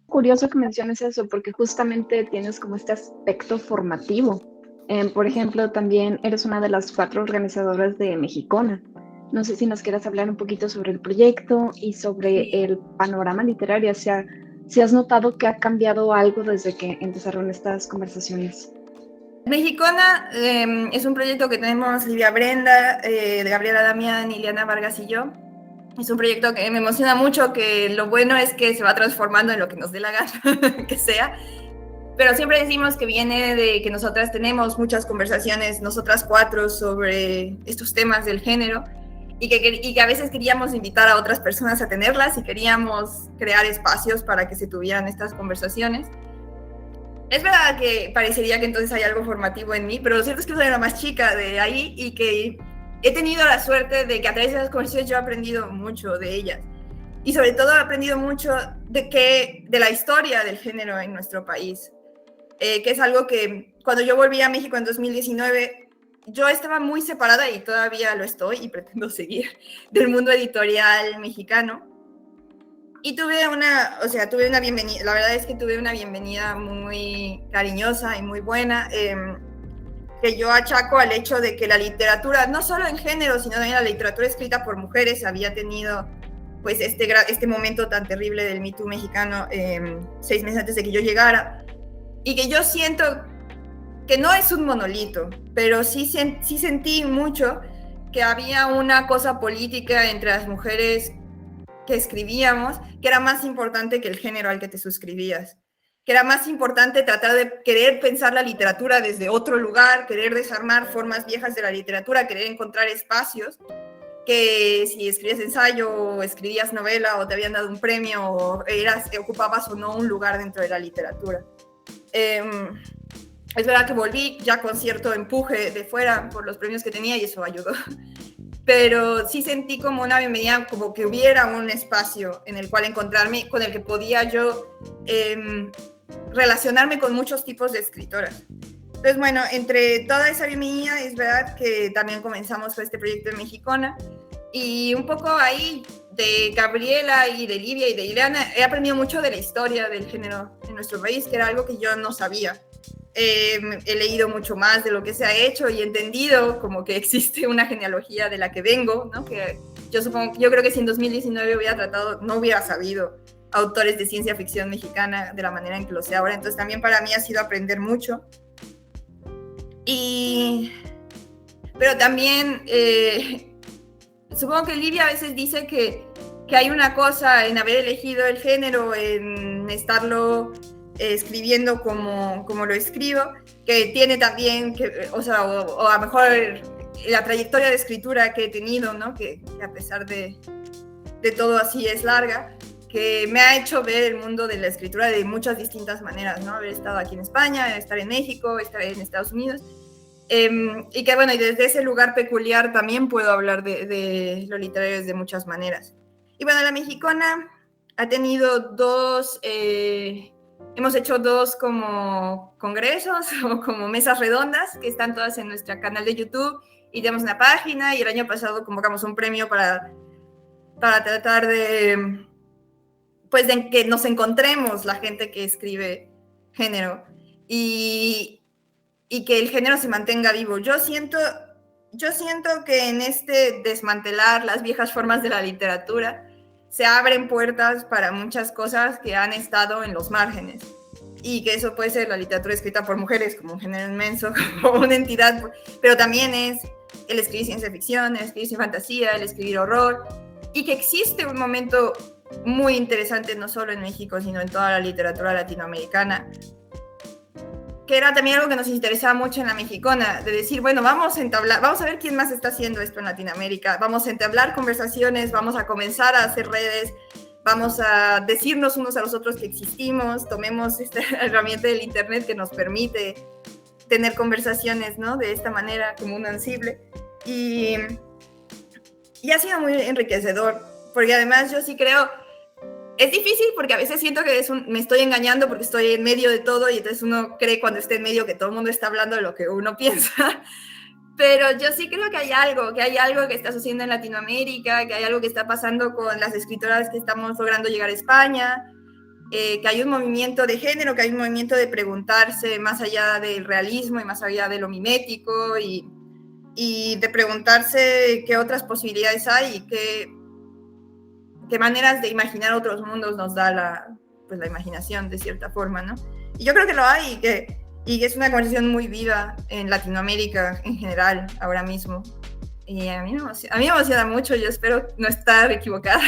Curioso que menciones eso, porque justamente tienes como este aspecto formativo. Por ejemplo, también eres una de las 4 organizadoras de Mexicona. No sé si nos quieras hablar un poquito sobre el proyecto y sobre el panorama literario. O sea, si has notado que ha cambiado algo desde que empezaron estas conversaciones. Mexicona es un proyecto que tenemos Livia Brenda, Gabriela Damián, Ileana Vargas y yo. Es un proyecto que me emociona mucho, que lo bueno es que se va transformando en lo que nos dé la gana que sea. Pero siempre decimos que viene de que nosotras tenemos muchas conversaciones, nosotras 4, sobre estos temas del género y que a veces queríamos invitar a otras personas a tenerlas y queríamos crear espacios para que se tuvieran estas conversaciones. Es verdad que parecería que entonces hay algo formativo en mí, pero lo cierto es que soy la más chica de ahí y que he tenido la suerte de que a través de las conversaciones yo he aprendido mucho de ellas. Y sobre todo he aprendido mucho de la historia del género en nuestro país. Que es algo que cuando yo volví a México en 2019, yo estaba muy separada y todavía lo estoy y pretendo seguir del mundo editorial mexicano. Y tuve una bienvenida, la verdad es que tuve una bienvenida muy cariñosa y muy buena, que yo achaco al hecho de que la literatura, no solo en género, sino también la literatura escrita por mujeres, había tenido pues este momento tan terrible del Me Too mexicano 6 meses antes de que yo llegara. Y que yo siento que no es un monolito, pero sí sentí mucho que había una cosa política entre las mujeres que escribíamos, que era más importante que el género al que te suscribías, que era más importante tratar de querer pensar la literatura desde otro lugar, querer desarmar formas viejas de la literatura, querer encontrar espacios, que si escribías ensayo o escribías novela o te habían dado un premio o ocupabas o no un lugar dentro de la literatura. Es verdad que volví ya con cierto empuje de fuera por los premios que tenía y eso ayudó, pero sí sentí como una bienvenida, como que hubiera un espacio en el cual encontrarme, con el que podía yo relacionarme con muchos tipos de escritoras. Entonces, bueno, entre toda esa bienvenida es verdad que también comenzamos con este proyecto de Mexicona y un poco ahí de Gabriela y de Livia y de Ileana he aprendido mucho de la historia del género en nuestro país, que era algo que yo no sabía. He leído mucho más de lo que se ha hecho y he entendido como que existe una genealogía de la que vengo, ¿no? Que yo creo que si en 2019 no hubiera sabido autores de ciencia ficción mexicana de la manera en que lo sé ahora. Entonces también para mí ha sido aprender mucho. Pero también supongo que Livia a veces dice que hay una cosa en haber elegido el género, en estarlo escribiendo como lo escribo, que tiene también, o a lo mejor la trayectoria de escritura que he tenido, ¿no? que a pesar de todo así es larga, que me ha hecho ver el mundo de la escritura de muchas distintas maneras, ¿no? Haber estado aquí en España, estar en México, estar en Estados Unidos, y que bueno, y desde ese lugar peculiar también puedo hablar de lo literario de muchas maneras. Y bueno, la Mexicona ha tenido hemos hecho 2 como congresos o como mesas redondas que están todas en nuestro canal de YouTube y tenemos una página, y el año pasado convocamos un premio para tratar de que nos encontremos la gente que escribe género y que el género se mantenga vivo. Yo siento que en este desmantelar las viejas formas de la literatura se abren puertas para muchas cosas que han estado en los márgenes y que eso puede ser la literatura escrita por mujeres como un género inmenso, como una entidad, pero también es el escribir ciencia ficción, el escribir fantasía, el escribir horror, y que existe un momento muy interesante no solo en México, sino en toda la literatura latinoamericana, que era también algo que nos interesaba mucho en La Mexicona, de decir, bueno, vamos a ver quién más está haciendo esto en Latinoamérica, vamos a entablar conversaciones, vamos a comenzar a hacer redes, vamos a decirnos unos a los otros que existimos, tomemos esta herramienta del internet que nos permite tener conversaciones, ¿no? De esta manera, como un ansible, y ha sido muy enriquecedor, porque además yo sí creo, es difícil porque a veces siento que me estoy engañando porque estoy en medio de todo y entonces uno cree cuando esté en medio que todo el mundo está hablando de lo que uno piensa, pero yo sí creo que hay algo que está sucediendo en Latinoamérica, que hay algo que está pasando con las escritoras que estamos logrando llegar a España, que hay un movimiento de género, que hay un movimiento de preguntarse más allá del realismo y más allá de lo mimético y de preguntarse qué otras posibilidades hay y qué maneras de imaginar otros mundos nos da la imaginación, de cierta forma, ¿no? Y yo creo que lo hay y que es una conversación muy viva en Latinoamérica en general, ahora mismo. Y a mí me emociona mucho, yo espero no estar equivocada.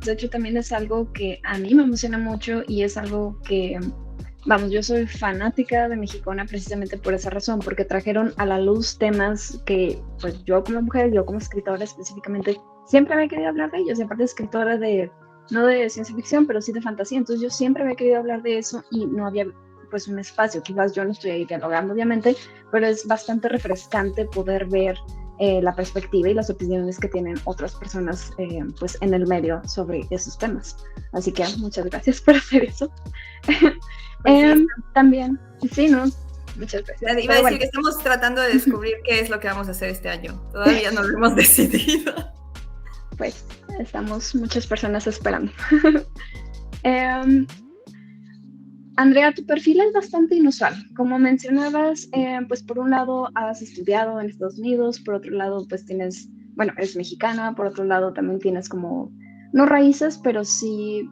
De hecho, también es algo que a mí me emociona mucho y es algo que, vamos, yo soy fanática de Mexicona precisamente por esa razón, porque trajeron a la luz temas que, pues yo como mujer, yo como escritora específicamente, siempre había querido hablar de ellos, y aparte escritora no de ciencia ficción, pero sí de fantasía, entonces yo siempre había querido hablar de eso y no había pues un espacio, quizás yo no estoy ahí dialogando obviamente, pero es bastante refrescante poder ver la perspectiva y las opiniones que tienen otras personas pues en el medio sobre esos temas, así que muchas gracias por hacer eso. También, sí, ¿no? Muchas gracias. Iba a decir que estamos tratando de descubrir qué es lo que vamos a hacer este año, todavía no lo hemos decidido. Pues estamos muchas personas esperando. Andrea, tu perfil es bastante inusual. Como mencionabas, pues por un lado has estudiado en Estados Unidos, por otro lado pues eres mexicana, por otro lado también tienes como, no raíces, pero sí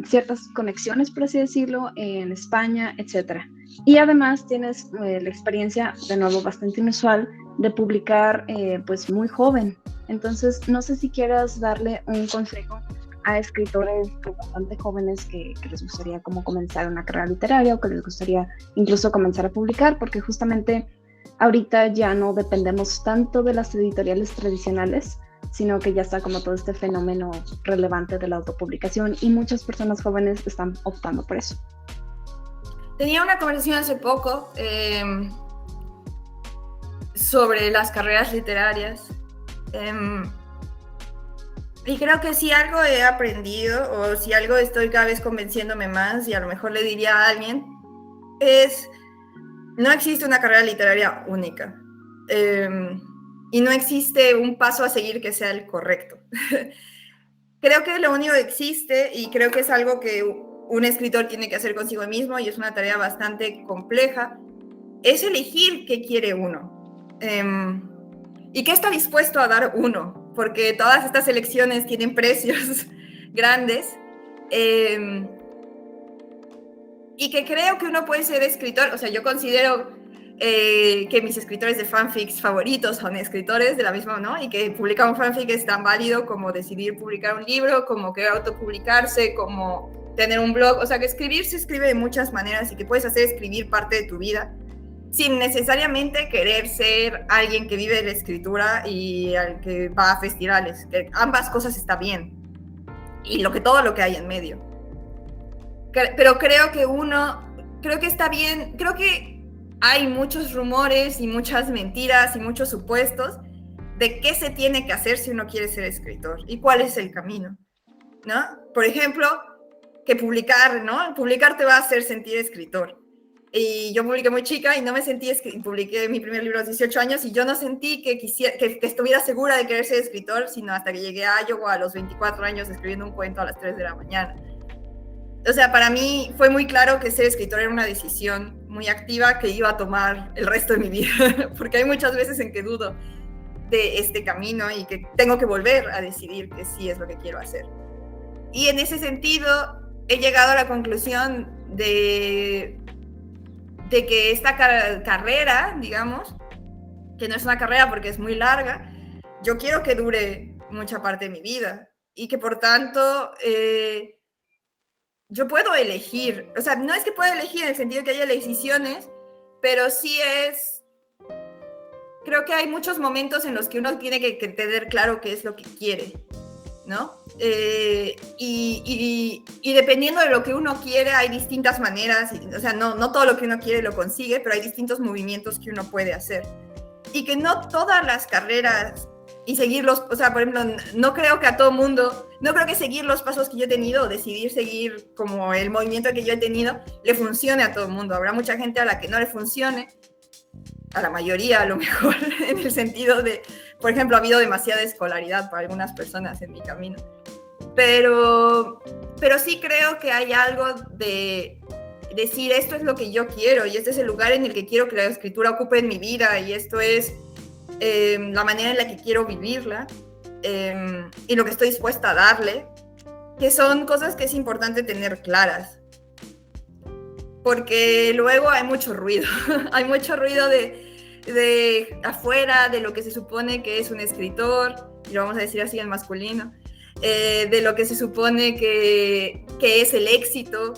ciertas conexiones, por así decirlo, en España, etc. Y además tienes la experiencia, de nuevo bastante inusual, de publicar pues muy joven. Entonces, no sé si quieras darle un consejo a escritores pues, bastante jóvenes que les gustaría como comenzar una carrera literaria o que les gustaría incluso comenzar a publicar, porque justamente ahorita ya no dependemos tanto de las editoriales tradicionales, sino que ya está como todo este fenómeno relevante de la autopublicación y muchas personas jóvenes están optando por eso. Tenía una conversación hace poco sobre las carreras literarias. Y creo que si algo he aprendido o si algo estoy cada vez convenciéndome más y a lo mejor le diría a alguien no existe una carrera literaria única y no existe un paso a seguir que sea el correcto. Creo que lo único que existe, y creo que es algo que un escritor tiene que hacer consigo mismo y es una tarea bastante compleja, es elegir qué quiere uno y qué está dispuesto a dar uno, porque todas estas elecciones tienen precios grandes y que creo que uno puede ser escritor. O sea, yo considero que mis escritores de fanfics favoritos son escritores de la misma, ¿no? Y que publicar un fanfic es tan válido como decidir publicar un libro, como querer autopublicarse, como tener un blog. O sea, que escribir se escribe de muchas maneras y que puedes hacer escribir parte de tu vida sin necesariamente querer ser alguien que vive de la escritura y al que va a festivales. Que ambas cosas está bien. Y todo lo que hay en medio. Pero creo que está bien, creo que hay muchos rumores y muchas mentiras y muchos supuestos de qué se tiene que hacer si uno quiere ser escritor y cuál es el camino, ¿no? Por ejemplo, que publicar, ¿no? Publicar te va a hacer sentir escritor. Y yo publiqué muy chica y no me sentí, publiqué mi primer libro a los 18 años y yo no sentí que estuviera segura de querer ser escritor, sino hasta que llegué a Iowa a los 24 años escribiendo un cuento a las 3 de la mañana. O sea, para mí fue muy claro que ser escritor era una decisión muy activa que iba a tomar el resto de mi vida, porque hay muchas veces en que dudo de este camino y que tengo que volver a decidir que sí es lo que quiero hacer. Y en ese sentido, he llegado a la conclusión de que esta carrera, digamos, que no es una carrera porque es muy larga, yo quiero que dure mucha parte de mi vida y que por tanto yo puedo elegir, o sea, no es que pueda elegir en el sentido que haya decisiones, pero sí creo que hay muchos momentos en los que uno tiene que tener claro qué es lo que quiere, ¿no? Y dependiendo de lo que uno quiere, hay distintas maneras, o sea, no todo lo que uno quiere lo consigue, pero hay distintos movimientos que uno puede hacer. Y que no todas las carreras y seguirlos, o sea, por ejemplo, no creo que a todo mundo, no creo que seguir los pasos que yo he tenido o decidir seguir como el movimiento que yo he tenido le funcione a todo el mundo. Habrá mucha gente a la que no le funcione, a la mayoría a lo mejor, en el sentido de, por ejemplo, ha habido demasiada escolaridad para algunas personas en mi camino. Pero sí creo que hay algo de decir, esto es lo que yo quiero y este es el lugar en el que quiero que la escritura ocupe en mi vida y esto es la manera en la que quiero vivirla y lo que estoy dispuesta a darle, que son cosas que es importante tener claras. Porque luego hay mucho ruido, hay mucho ruido de afuera, de lo que se supone que es un escritor, y lo vamos a decir así en masculino, de lo que se supone que es el éxito,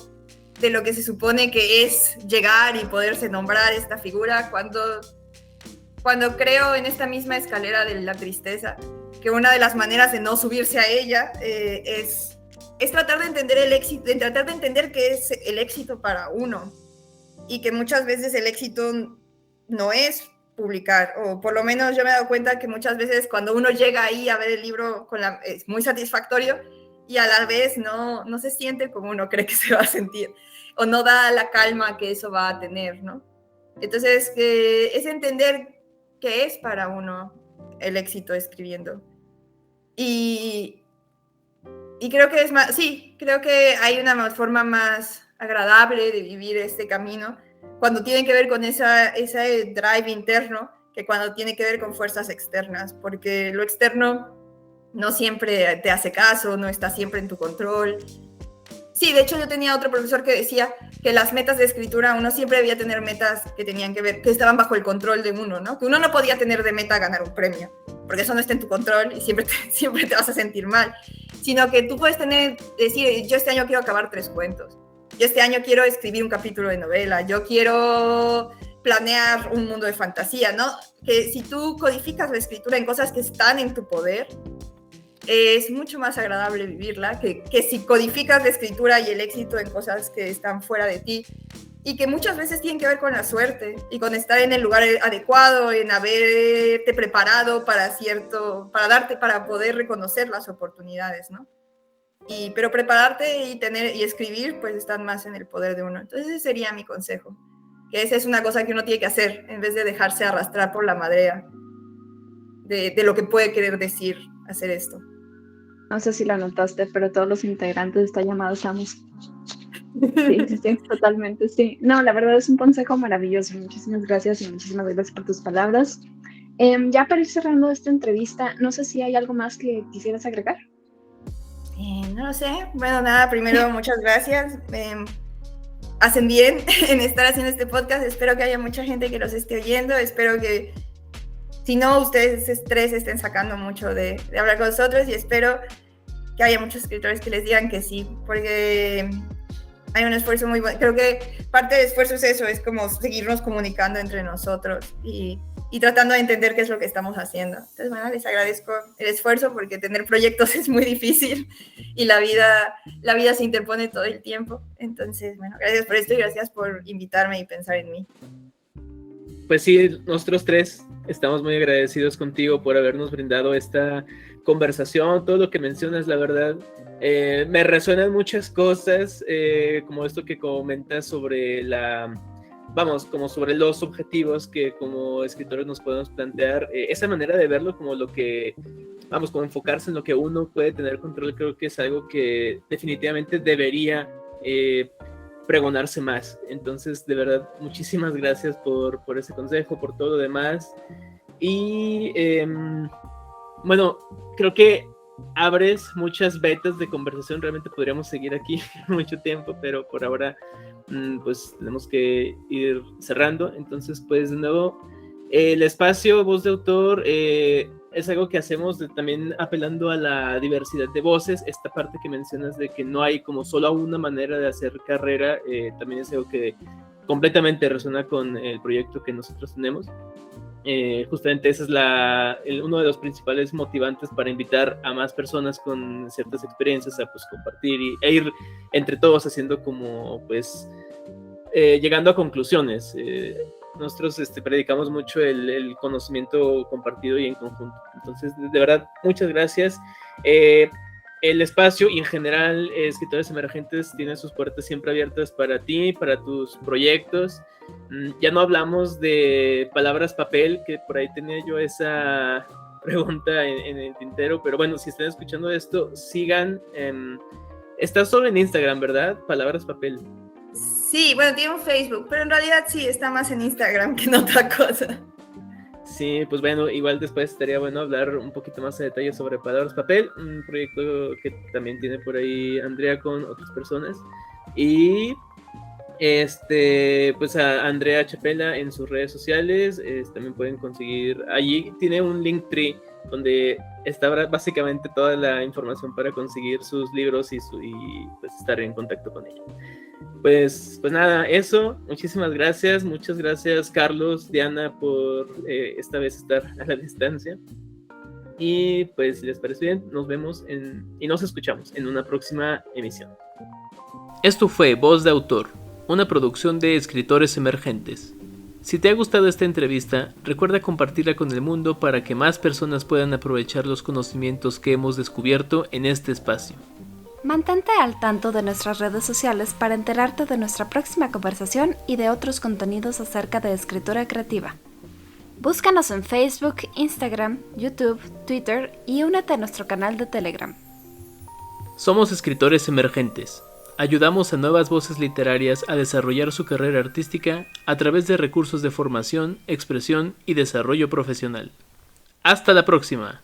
de lo que se supone que es llegar y poderse nombrar esta figura, cuando creo en esta misma escalera de la tristeza, que una de las maneras de no subirse a ella es tratar de entender el éxito, de tratar de entender qué es el éxito para uno y que muchas veces el éxito no es publicar, o por lo menos yo me he dado cuenta que muchas veces cuando uno llega ahí a ver el libro es muy satisfactorio y a la vez no se siente como uno cree que se va a sentir o no da la calma que eso va a tener, ¿no? Entonces es entender qué es para uno el éxito escribiendo y creo que es más, sí, creo que hay una forma más agradable de vivir este camino cuando tiene que ver con ese drive interno que cuando tiene que ver con fuerzas externas, porque lo externo no siempre te hace caso, no está siempre en tu control. Sí, de hecho yo tenía otro profesor que decía que las metas de escritura, uno siempre debía tener metas que tenían que ver, que estaban bajo el control de uno, ¿no? Que uno no podía tener de meta ganar un premio, porque eso no está en tu control y siempre te vas a sentir mal, sino que tú puedes decir, yo este año quiero acabar 3 cuentos, yo este año quiero escribir un capítulo de novela, yo quiero planear un mundo de fantasía, ¿no? Que si tú codificas la escritura en cosas que están en tu poder, es mucho más agradable vivirla que si codificas la escritura y el éxito en cosas que están fuera de ti y que muchas veces tienen que ver con la suerte y con estar en el lugar adecuado, en haberte preparado para poder reconocer las oportunidades, ¿no? Pero prepararte y escribir pues están más en el poder de uno. Entonces ese sería mi consejo, que esa es una cosa que uno tiene que hacer en vez de dejarse arrastrar por la marea de lo que puede querer decir hacer esto. No sé si lo notaste, pero todos los integrantes de esta llamada estamos. Sí, totalmente, sí. No, la verdad es un consejo maravilloso. Muchísimas gracias y muchísimas gracias por tus palabras. Ya para ir cerrando esta entrevista, no sé si hay algo más que quisieras agregar. No lo sé. Bueno, nada, primero muchas gracias. Hacen bien en estar haciendo este podcast. Espero que haya mucha gente que los esté oyendo. Espero que, si no, ustedes 3 estén sacando mucho de hablar con nosotros y espero que haya muchos escritores que les digan que sí, porque hay un esfuerzo muy bueno. Creo que parte del esfuerzo es eso, es como seguirnos comunicando entre nosotros y tratando de entender qué es lo que estamos haciendo. Entonces, bueno, les agradezco el esfuerzo porque tener proyectos es muy difícil y la vida se interpone todo el tiempo. Entonces, bueno, gracias por esto y gracias por invitarme y pensar en mí. Pues sí, nosotros 3 estamos muy agradecidos contigo por habernos brindado esta conversación, todo lo que mencionas, la verdad. Me resuenan muchas cosas, como esto que comentas sobre como sobre los objetivos que como escritores nos podemos plantear, esa manera de verlo como lo que, como enfocarse en lo que uno puede tener control, creo que es algo que definitivamente debería pregonarse más. Entonces, de verdad, muchísimas gracias por ese consejo, por todo lo demás. Y bueno, creo que abres muchas vetas de conversación. Realmente podríamos seguir aquí mucho tiempo, pero por ahora pues tenemos que ir cerrando. Entonces, pues de nuevo, el espacio Voz de Autor es algo que hacemos también apelando a la diversidad de voces. Esta parte que mencionas de que no hay como solo una manera de hacer carrera, también es algo que completamente resuena con el proyecto que nosotros tenemos. Justamente ese es uno de los principales motivantes para invitar a más personas con ciertas experiencias a pues compartir e ir entre todos haciendo como pues llegando a conclusiones. Nosotros predicamos mucho el conocimiento compartido y en conjunto. Entonces, de verdad, muchas gracias. El espacio y en general Escritores Emergentes tiene sus puertas siempre abiertas para ti, para tus proyectos. Ya no hablamos de palabras papel, que por ahí tenía yo esa pregunta en el tintero, pero bueno, si están escuchando esto, sigan. Está solo en Instagram, ¿verdad? Palabras papel. Sí, bueno, tiene un Facebook, pero en realidad sí, está más en Instagram que en otra cosa. Sí, pues bueno, igual después estaría bueno hablar un poquito más a detalle sobre Palabras Papel, un proyecto que también tiene por ahí Andrea con otras personas. Y pues a Andrea Chapela en sus redes sociales, también pueden conseguir, allí tiene un Linktree donde está básicamente toda la información para conseguir sus libros y pues estar en contacto con ella. Pues nada, eso, muchísimas gracias, muchas gracias Carlos, Diana, por esta vez estar a la distancia. Y pues si les parece bien, nos vemos y nos escuchamos en una próxima emisión. Esto fue Voz de Autor, una producción de Escritores Emergentes. Si te ha gustado esta entrevista, recuerda compartirla con el mundo para que más personas puedan aprovechar los conocimientos que hemos descubierto en este espacio. Mantente al tanto de nuestras redes sociales para enterarte de nuestra próxima conversación y de otros contenidos acerca de escritura creativa. Búscanos en Facebook, Instagram, YouTube, Twitter y únete a nuestro canal de Telegram. Somos Escritores Emergentes. Ayudamos a nuevas voces literarias a desarrollar su carrera artística a través de recursos de formación, expresión y desarrollo profesional. ¡Hasta la próxima!